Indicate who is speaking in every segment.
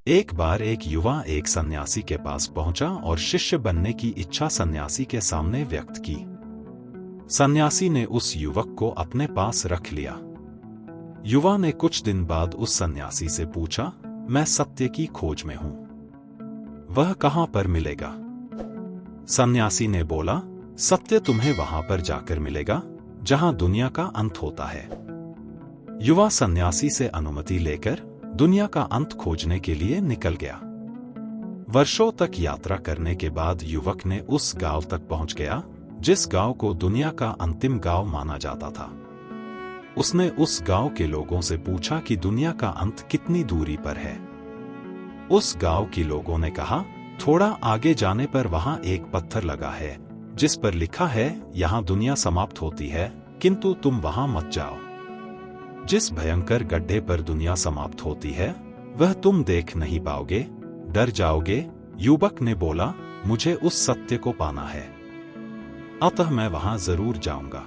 Speaker 1: एक बार एक युवा एक सन्यासी के पास पहुंचा और शिष्य बनने की इच्छा सन्यासी के सामने व्यक्त की। सन्यासी ने उस युवक को अपने पास रख लिया। युवा ने कुछ दिन बाद उस सन्यासी से पूछा, मैं सत्य की खोज में हूं, वह कहां पर मिलेगा? सन्यासी ने बोला, सत्य तुम्हें वहां पर जाकर मिलेगा जहां दुनिया का अंत होता है। युवा सन्यासी से अनुमति लेकर दुनिया का अंत खोजने के लिए निकल गया। वर्षों तक यात्रा करने के बाद युवक ने उस गांव तक पहुंच गया जिस गांव को दुनिया का अंतिम गांव माना जाता था। उसने उस गांव के लोगों से पूछा कि दुनिया का अंत कितनी दूरी पर है। उस गांव के लोगों ने कहा, थोड़ा आगे जाने पर वहां एक पत्थर लगा है जिस पर लिखा है, यहां दुनिया समाप्त होती है, किंतु तुम वहां मत जाओ। जिस भयंकर गड्ढे पर दुनिया समाप्त होती है वह तुम देख नहीं पाओगे, डर जाओगे। युवक ने बोला, मुझे उस सत्य को पाना है, अतः मैं वहां जरूर जाऊंगा।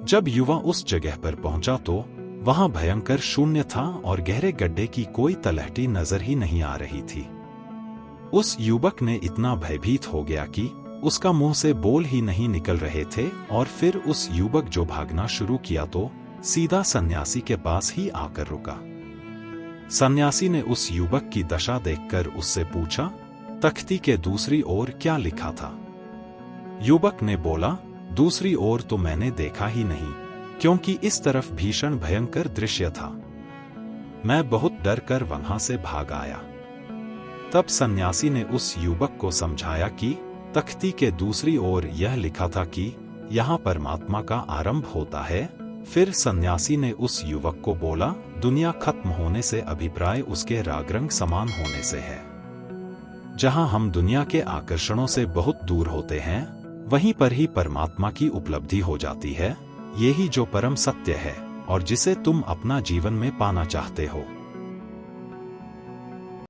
Speaker 1: जब युवा उस जगह पर पहुंचा तो वहां भयंकर शून्य था और गहरे गड्ढे की कोई तलहटी नजर ही नहीं आ रही थी। उस युवक ने इतना भयभीत हो गया कि उसका मुंह से बोल ही नहीं निकल रहे थे और फिर उस युवक जो भागना शुरू किया तो सीधा सन्यासी के पास ही आकर रुका। सन्यासी ने उस युवक की दशा देखकर उससे पूछा, तख्ती के दूसरी ओर क्या लिखा था? युवक ने बोला, दूसरी ओर तो मैंने देखा ही नहीं, क्योंकि इस तरफ भीषण भयंकर दृश्य था। मैं बहुत डर कर वहां से भाग आया। तब सन्यासी ने उस युवक को समझाया कि तख्ती के दूसरी ओर यह लिखा था कि यहाँ परमात्मा का आरंभ होता है। फिर सन्यासी ने उस युवक को बोला, दुनिया खत्म होने से अभिप्राय उसके रागरंग समान होने से है। जहाँ हम दुनिया के आकर्षणों से बहुत दूर होते हैं वहीं पर ही परमात्मा की उपलब्धि हो जाती है। यही जो परम सत्य है और जिसे तुम अपना जीवन में पाना चाहते हो।